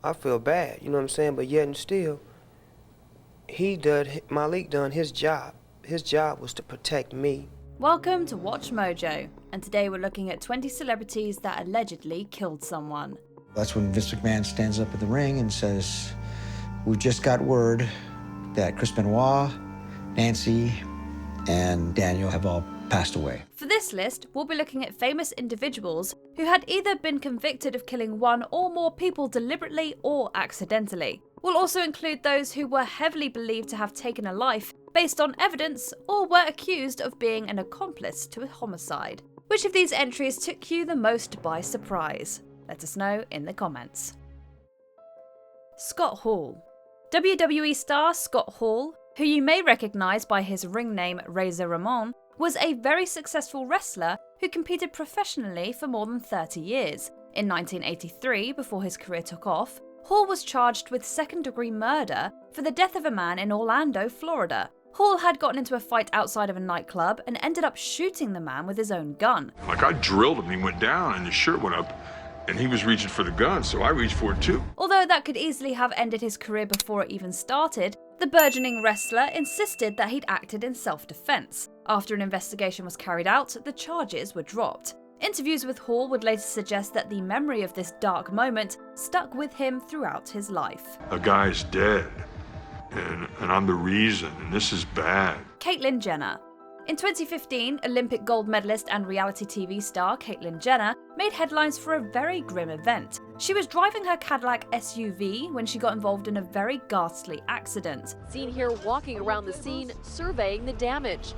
I feel bad, you know what I'm saying? But yet and still, Malik done his job. His job was to protect me. Welcome to Watch Mojo, and today we're looking at 20 celebrities that allegedly killed someone. That's when Vince McMahon stands up in the ring and says, "We've just got word that Chris Benoit, Nancy, and Daniel have all passed away." For this list, we'll be looking at famous individuals who had either been convicted of killing one or more people deliberately or accidentally. We'll also include those who were heavily believed to have taken a life based on evidence or were accused of being an accomplice to a homicide. Which of these entries took you the most by surprise? Let us know in the comments. Scott Hall. WWE star Scott Hall, who you may recognise by his ring name Razor Ramon, was a very successful wrestler who competed professionally for more than 30 years. In 1983, before his career took off, Hall was charged with second-degree murder for the death of a man in Orlando, Florida. Hall had gotten into a fight outside of a nightclub and ended up shooting the man with his own gun. Like, I drilled him, he went down and his shirt went up and he was reaching for the gun, so I reached for it too. Although that could easily have ended his career before it even started, the burgeoning wrestler insisted that he'd acted in self-defense. After an investigation was carried out, the charges were dropped. Interviews with Hall would later suggest that the memory of this dark moment stuck with him throughout his life. A guy's dead, and I'm the reason, and this is bad. Caitlyn Jenner. In 2015, Olympic gold medalist and reality TV star Caitlyn Jenner made headlines for a very grim event. She was driving her Cadillac SUV when she got involved in a very ghastly accident. Seen here walking around the scene, surveying the damage.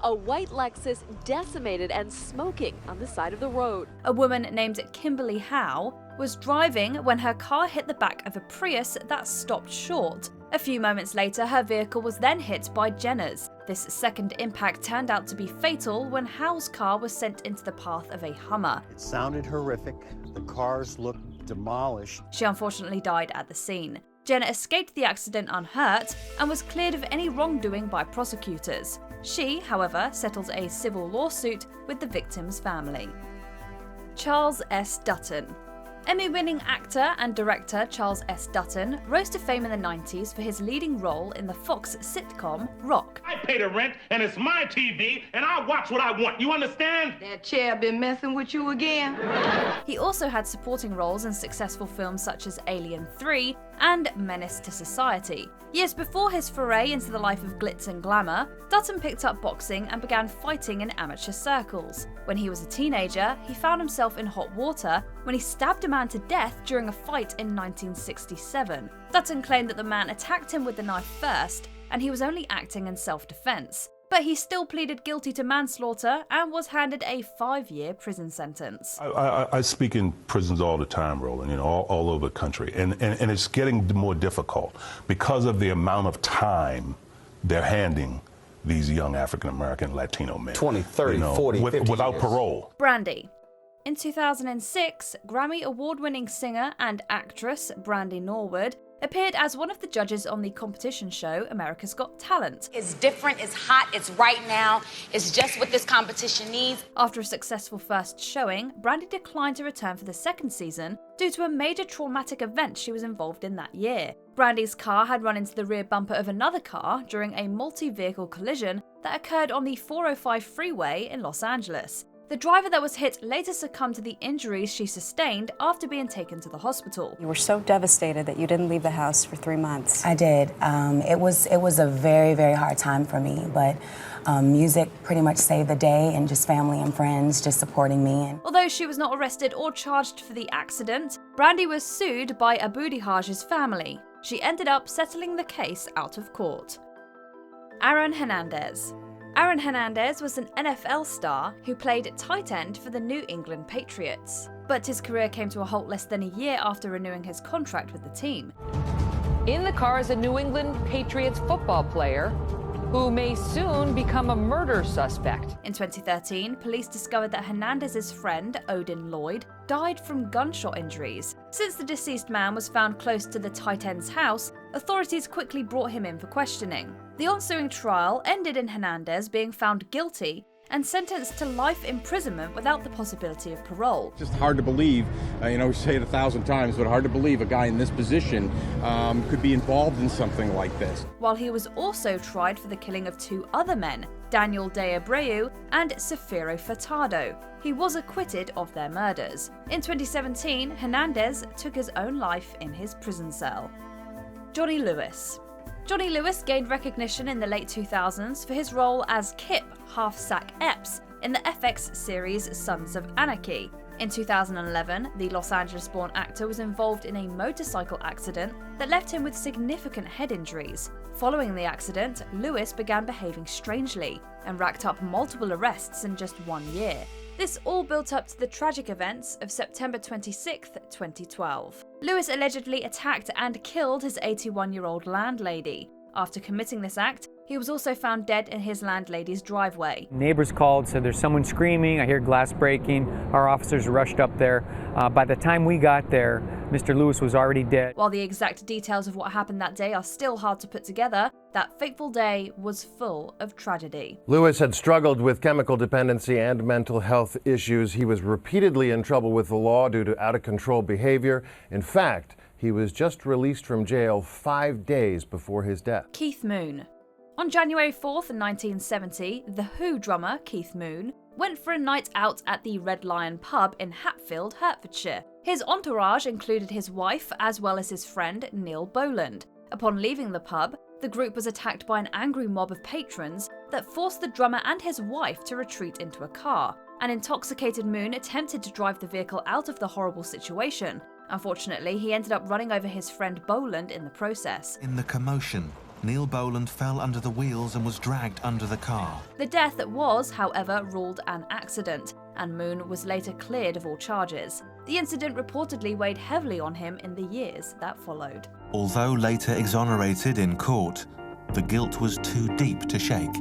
A white Lexus decimated and smoking on the side of the road. A woman named Kimberly Howe was driving when her car hit the back of a Prius that stopped short. A few moments later, her vehicle was then hit by Jenner's. This second impact turned out to be fatal when Howe's car was sent into the path of a Hummer. It sounded horrific. The cars looked demolished. She unfortunately died at the scene. Jenner escaped the accident unhurt and was cleared of any wrongdoing by prosecutors. She, however, settled a civil lawsuit with the victim's family. Charles S. Dutton. Emmy-winning actor and director Charles S. Dutton rose to fame in the 90s for his leading role in the Fox sitcom Rock. I pay the rent, and it's my TV, and I watch what I want. You understand? That chair been messing with you again? He also had supporting roles in successful films such as Alien 3 and Menace to Society. Years before his foray into the life of glitz and glamour, Dutton picked up boxing and began fighting in amateur circles. When he was a teenager, he found himself in hot water when he stabbed a man to death during a fight in 1967. Dutton claimed that the man attacked him with the knife first, and he was only acting in self-defense. But he still pleaded guilty to manslaughter and was handed a 5-year prison sentence. I speak in prisons all the time, Roland, all over the country, and it's getting more difficult because of the amount of time they're handing these young African-American Latino men. 20, 30, 40, 50 without years. parole. Brandy. In 2006, Grammy award-winning singer and actress Brandy Norwood appeared as one of the judges on the competition show America's Got Talent. It's different, it's hot, it's right now, it's just what this competition needs. After a successful first showing, Brandy declined to return for the second season due to a major traumatic event she was involved in that year. Brandy's car had run into the rear bumper of another car during a multi-vehicle collision that occurred on the 405 freeway in Los Angeles. The driver that was hit later succumbed to the injuries she sustained after being taken to the hospital. You were so devastated that you didn't leave the house for 3 months. I did. It was a very, very hard time for me, but music pretty much saved the day, and just family and friends just supporting me. Although she was not arrested or charged for the accident, Brandy was sued by Abu Dihaj's family. She ended up settling the case out of court. Aaron Hernandez. Aaron Hernandez was an NFL star who played tight end for the New England Patriots. But his career came to a halt less than a year after renewing his contract with the team. In the car is a New England Patriots football player who may soon become a murder suspect. In 2013, police discovered that Hernandez's friend, Odin Lloyd, died from gunshot injuries. Since the deceased man was found close to the tight end's house, authorities quickly brought him in for questioning. The ensuing trial ended in Hernandez being found guilty and sentenced to life imprisonment without the possibility of parole. Just hard to believe, we say it 1,000 times, but hard to believe a guy in this position could be involved in something like this. While he was also tried for the killing of 2 other men, Daniel de Abreu and Cefiro Furtado. He was acquitted of their murders. In 2017, Hernandez took his own life in his prison cell. Johnny Lewis. Johnny Lewis gained recognition in the late 2000s for his role as Kip Half-Sack Epps in the FX series Sons of Anarchy. In 2011, the Los Angeles-born actor was involved in a motorcycle accident that left him with significant head injuries. Following the accident, Lewis began behaving strangely and racked up multiple arrests in just 1 year. This all built up to the tragic events of September 26, 2012. Lewis allegedly attacked and killed his 81-year-old landlady. After committing this act, he was also found dead in his landlady's driveway. Neighbors called, said there's someone screaming, I hear glass breaking. Our officers rushed up there. By the time we got there, Mr. Lewis was already dead. While the exact details of what happened that day are still hard to put together, that fateful day was full of tragedy. Lewis had struggled with chemical dependency and mental health issues. He was repeatedly in trouble with the law due to out-of-control behavior. In fact, he was just released from jail 5 days before his death. Keith Moon. On January 4th, 1970, The Who drummer Keith Moon went for a night out at the Red Lion pub in Hatfield, Hertfordshire. His entourage included his wife as well as his friend Neil Boland. Upon leaving the pub, the group was attacked by an angry mob of patrons that forced the drummer and his wife to retreat into a car. An intoxicated Moon attempted to drive the vehicle out of the horrible situation. Unfortunately, he ended up running over his friend Boland in the process. In the commotion, Neil Boland fell under the wheels and was dragged under the car. The death was, however, ruled an accident, and Moon was later cleared of all charges. The incident reportedly weighed heavily on him in the years that followed. Although later exonerated in court, the guilt was too deep to shake.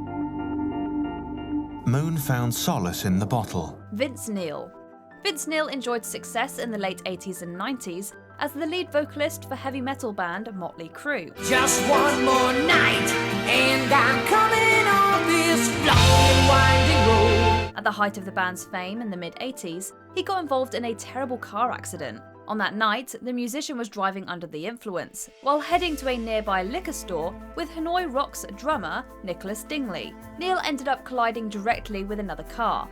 Moon found solace in the bottle. Vince Neil. Vince Neil enjoyed success in the late 80s and 90s as the lead vocalist for heavy metal band Motley Crue. Just one more night, and I'm coming on this long and winding road. At the height of the band's fame in the mid-80s, he got involved in a terrible car accident. On that night, the musician was driving under the influence, while heading to a nearby liquor store with Hanoi Rocks drummer Nicholas Dingley. Neil ended up colliding directly with another car.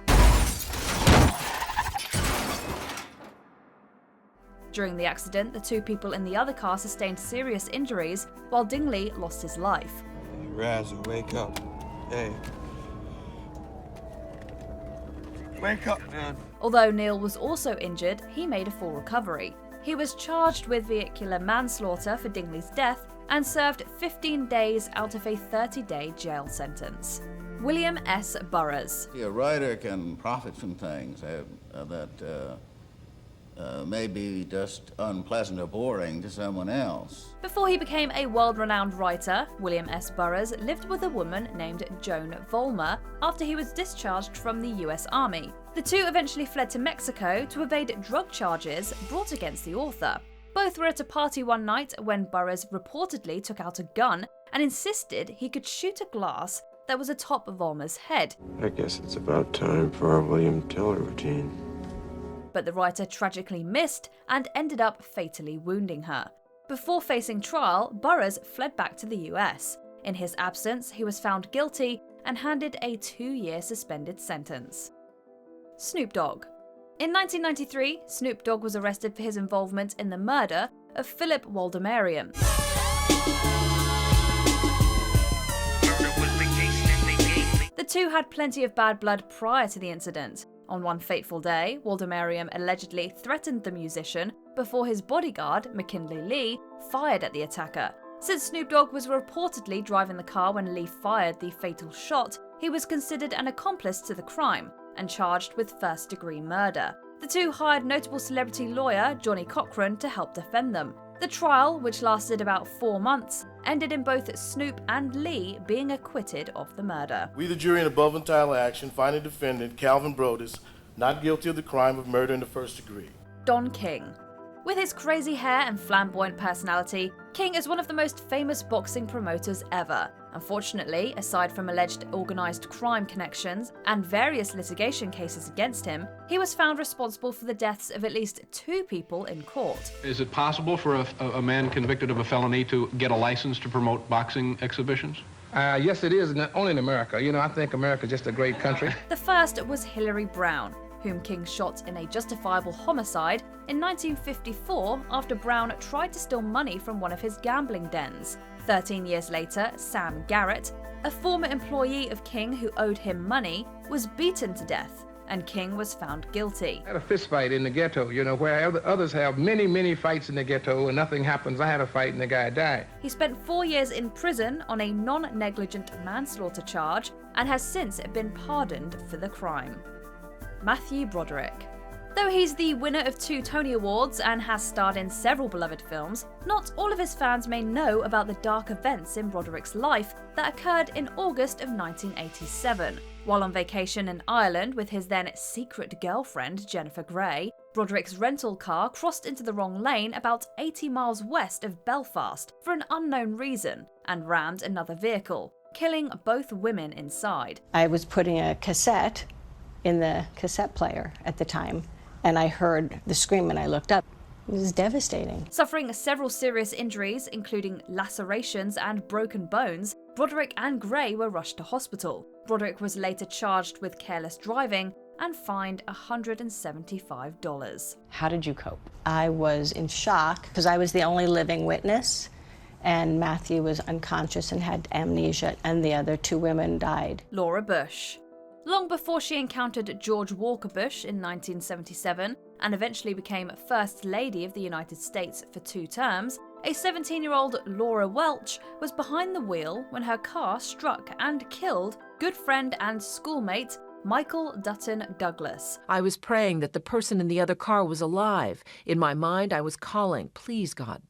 During the accident, the 2 people in the other car sustained serious injuries, while Dingley lost his life. Raz, wake up. Hey. Wake up, man. Although Neil was also injured, he made a full recovery. He was charged with vehicular manslaughter for Dingley's death and served 15 days out of a 30-day jail sentence. William S. Burroughs. A writer can profit from things that may be just unpleasant or boring to someone else. Before he became a world-renowned writer, William S. Burroughs lived with a woman named Joan Vollmer after he was discharged from the US Army. The 2 eventually fled to Mexico to evade drug charges brought against the author. Both were at a party one night when Burroughs reportedly took out a gun and insisted he could shoot a glass that was atop Vollmer's head. I guess it's about time for our William Tell routine. But the writer tragically missed and ended up fatally wounding her. Before facing trial, Burroughs fled back to the US. In his absence, he was found guilty and handed a 2-year suspended sentence. Snoop Dogg. In 1993, Snoop Dogg was arrested for his involvement in the murder of Philip Waldemariam. The 2 had plenty of bad blood prior to the incident. On one fateful day, Waldemariam allegedly threatened the musician before his bodyguard, McKinley Lee, fired at the attacker. Since Snoop Dogg was reportedly driving the car when Lee fired the fatal shot, he was considered an accomplice to the crime and charged with first-degree murder. The 2 hired notable celebrity lawyer Johnny Cochran to help defend them. The trial, which lasted about 4 months, ended in both Snoop and Lee being acquitted of the murder. We, the jury in above entitled action, find the defendant, Calvin Broderick, not guilty of the crime of murder in the first degree. Don King. With his crazy hair and flamboyant personality, King is one of the most famous boxing promoters ever. Unfortunately, aside from alleged organised crime connections and various litigation cases against him, he was found responsible for the deaths of at least 2 people in court. Is it possible for a man convicted of a felony to get a license to promote boxing exhibitions? Yes, it is, only in America. You know, I think America's just a great country. The first was Hillary Brown, whom King shot in a justifiable homicide in 1954 after Brown tried to steal money from one of his gambling dens. 13 years later, Sam Garrett, a former employee of King who owed him money, was beaten to death, and King was found guilty. I had a fist fight in the ghetto, you know, where others have many, many fights in the ghetto and nothing happens. I had a fight and the guy died. He spent 4 years in prison on a non-negligent manslaughter charge and has since been pardoned for the crime. Matthew Broderick. Though he's the winner of 2 Tony Awards and has starred in several beloved films, not all of his fans may know about the dark events in Broderick's life that occurred in August of 1987. While on vacation in Ireland with his then secret girlfriend Jennifer Grey, Broderick's rental car crossed into the wrong lane about 80 miles west of Belfast for an unknown reason and rammed another vehicle, killing both women inside. I was putting a cassette in the cassette player at the time, and I heard the scream and I looked up. It was devastating. Suffering several serious injuries, including lacerations and broken bones, Broderick and Gray were rushed to hospital. Broderick was later charged with careless driving and fined $175. How did you cope? I was in shock because I was the only living witness, and Matthew was unconscious and had amnesia, and the other 2 women died. Laura Bush. Long before she encountered George Walker Bush in 1977 and eventually became First Lady of the United States for 2 terms, a 17-year-old Laura Welch was behind the wheel when her car struck and killed good friend and schoolmate Michael Dutton Douglas. I was praying that the person in the other car was alive. In my mind, I was calling, please God,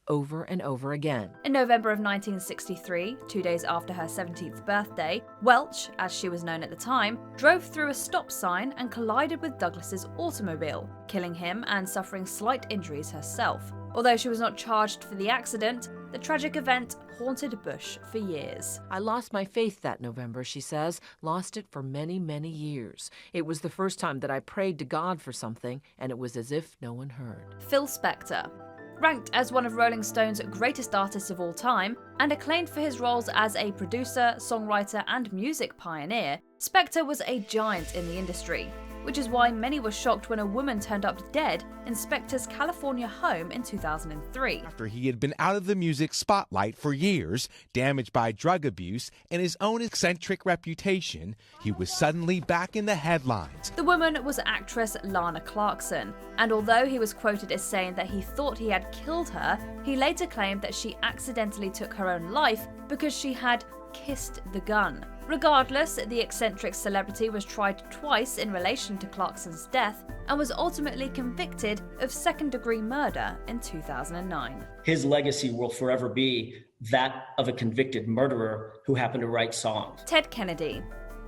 over and over again. In November of 1963, 2 days after her 17th birthday, Welch, as she was known at the time, drove through a stop sign and collided with Douglas's automobile, killing him and suffering slight injuries herself. Although she was not charged for the accident, the tragic event haunted Bush for years. I lost my faith that November, she says, lost it for many, many years. It was the first time that I prayed to God for something, and it was as if no one heard. Phil Spector. Ranked as one of Rolling Stone's greatest artists of all time, and acclaimed for his roles as a producer, songwriter, and music pioneer, Spector was a giant in the industry, which is why many were shocked when a woman turned up dead in Spector's California home in 2003. After he had been out of the music spotlight for years, damaged by drug abuse and his own eccentric reputation, he was suddenly back in the headlines. The woman was actress Lana Clarkson, and although he was quoted as saying that he thought he had killed her, he later claimed that she accidentally took her own life because she had kissed the gun. Regardless, the eccentric celebrity was tried twice in relation to Clarkson's death and was ultimately convicted of second-degree murder in 2009. His legacy will forever be that of a convicted murderer who happened to write songs. Ted Kennedy.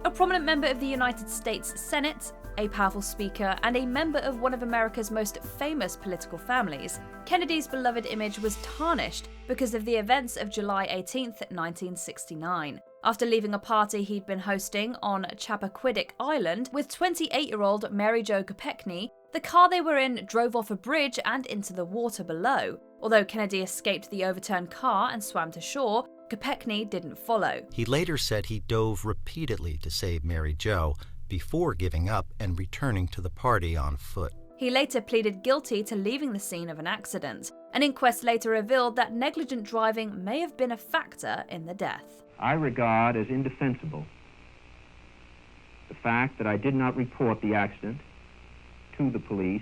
A prominent member of the United States Senate, a powerful speaker, and a member of one of America's most famous political families, Kennedy's beloved image was tarnished because of the events of July 18, 1969. After leaving a party he'd been hosting on Chappaquiddick Island with 28-year-old Mary Jo Kopechne, the car they were in drove off a bridge and into the water below. Although Kennedy escaped the overturned car and swam to shore, Kopechne didn't follow. He later said he dove repeatedly to save Mary Jo before giving up and returning to the party on foot. He later pleaded guilty to leaving the scene of an accident. An inquest later revealed that negligent driving may have been a factor in the death. I regard as indefensible the fact that I did not report the accident to the police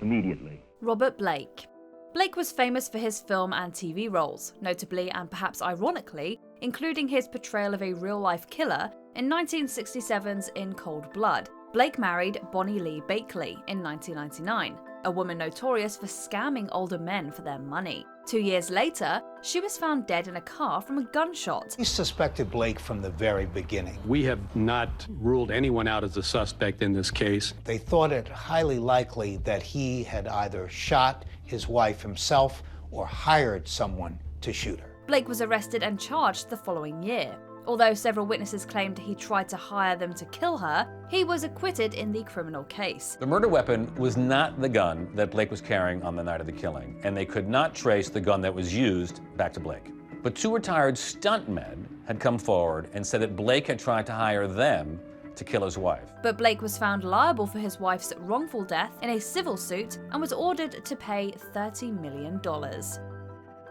immediately. Robert Blake. Blake was famous for his film and TV roles, notably and perhaps ironically, including his portrayal of a real-life killer in 1967's In Cold Blood. Blake married Bonnie Lee Bakley in 1999. a woman notorious for scamming older men for their money. 2 years later, she was found dead in a car from a gunshot. He suspected Blake from the very beginning. We have not ruled anyone out as a suspect in this case. They thought it highly likely that he had either shot his wife himself or hired someone to shoot her. Blake was arrested and charged the following year. Although several witnesses claimed he tried to hire them to kill her, he was acquitted in the criminal case. The murder weapon was not the gun that Blake was carrying on the night of the killing, and they could not trace the gun that was used back to Blake. But 2 retired stuntmen had come forward and said that Blake had tried to hire them to kill his wife. But Blake was found liable for his wife's wrongful death in a civil suit and was ordered to pay $30 million.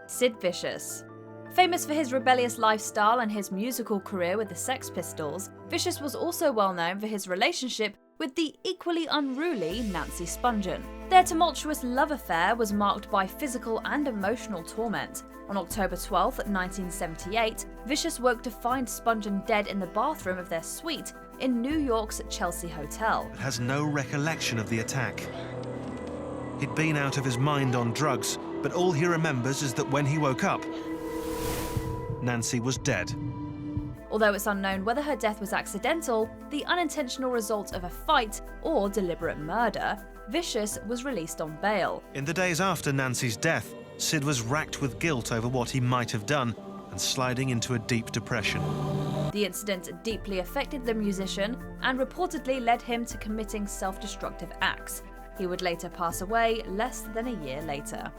Sid Vicious. Famous for his rebellious lifestyle and his musical career with the Sex Pistols, Vicious was also well known for his relationship with the equally unruly Nancy Spungen. Their tumultuous love affair was marked by physical and emotional torment. On October 12, 1978, Vicious woke to find Spungen dead in the bathroom of their suite in New York's Chelsea Hotel. It has no recollection of the attack. He'd been out of his mind on drugs, but all he remembers is that when he woke up, Nancy was dead. Although it's unknown whether her death was accidental, the unintentional result of a fight, or deliberate murder, Vicious was released on bail. In the days after Nancy's death, Sid was racked with guilt over what he might have done and sliding into a deep depression. The incident deeply affected the musician and reportedly led him to committing self-destructive acts. He would later pass away less than a year later.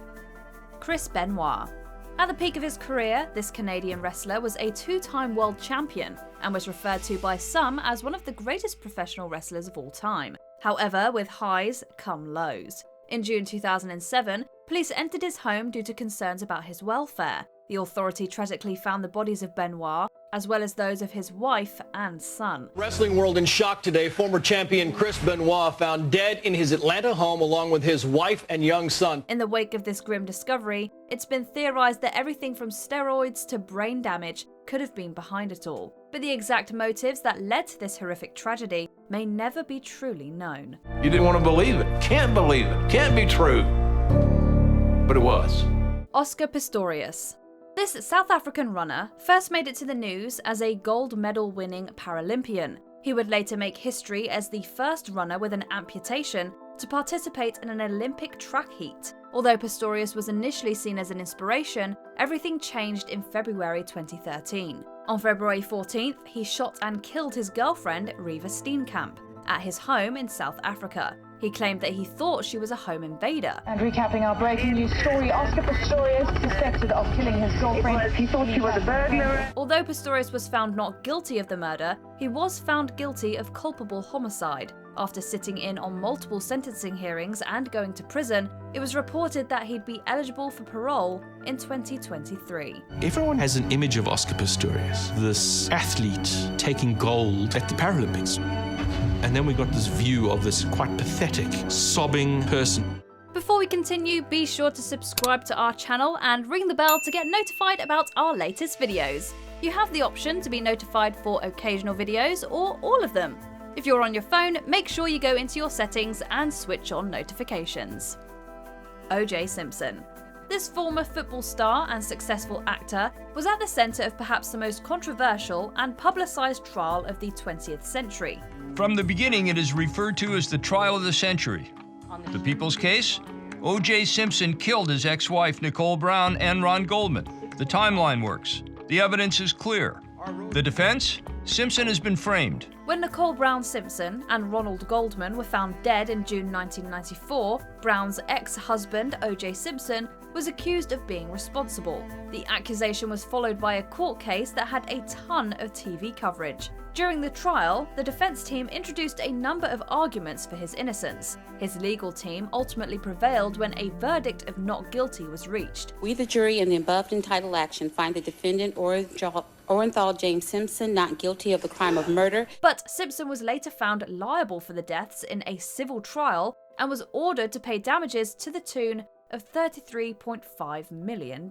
Chris Benoit. At the peak of his career, this Canadian wrestler was a 2-time world champion and was referred to by some as one of the greatest professional wrestlers of all time. However, with highs come lows. In June 2007, police entered his home due to concerns about his welfare. The authority tragically found the bodies of Benoit, as well as those of his wife and son. Wrestling world in shock today. Former champion Chris Benoit found dead in his Atlanta home along with his wife and young son. In the wake of this grim discovery, it's been theorized that everything from steroids to brain damage could have been behind it all. But the exact motives that led to this horrific tragedy may never be truly known. You didn't want to believe it. Can't believe it. Can't be true. But it was. Oscar Pistorius. This South African runner first made it to the news as a gold medal winning Paralympian. He would later make history as the first runner with an amputation to participate in an Olympic track heat. Although Pistorius was initially seen as an inspiration, everything changed in February 2013. On February 14th, he shot and killed his girlfriend, Riva Steenkamp, at his home in South Africa. He claimed that he thought she was a home invader. And recapping our breaking news story, Oscar Pistorius suspected of killing his girlfriend. He thought she was a burglar. Although Pistorius was found not guilty of the murder, he was found guilty of culpable homicide. After sitting in on multiple sentencing hearings and going to prison, it was reported that he'd be eligible for parole in 2023. Everyone has an image of Oscar Pistorius, this athlete taking gold at the Paralympics. And then we got this view of this quite pathetic, sobbing person. Before we continue, be sure to subscribe to our channel and ring the bell to get notified about our latest videos. You have the option to be notified for occasional videos or all of them. If you're on your phone, make sure you go into your settings and switch on notifications. O.J. Simpson. This former football star and successful actor was at the centre of perhaps the most controversial and publicised trial of the 20th century. From the beginning, it is referred to as the trial of the century. The People's Case? O.J. Simpson killed his ex-wife Nicole Brown and Ron Goldman. The timeline works. The evidence is clear. The defense? Simpson has been framed. When Nicole Brown Simpson and Ronald Goldman were found dead in June 1994, Brown's ex-husband, O.J. Simpson, was accused of being responsible. The accusation was followed by a court case that had a ton of TV coverage. During the trial, the defense team introduced a number of arguments for his innocence. His legal team ultimately prevailed when a verdict of not guilty was reached. We, the jury, in the above entitled action, find the defendant Orenthal James Simpson not guilty of the crime of murder. But Simpson was later found liable for the deaths in a civil trial and was ordered to pay damages to the tune of $33.5 million.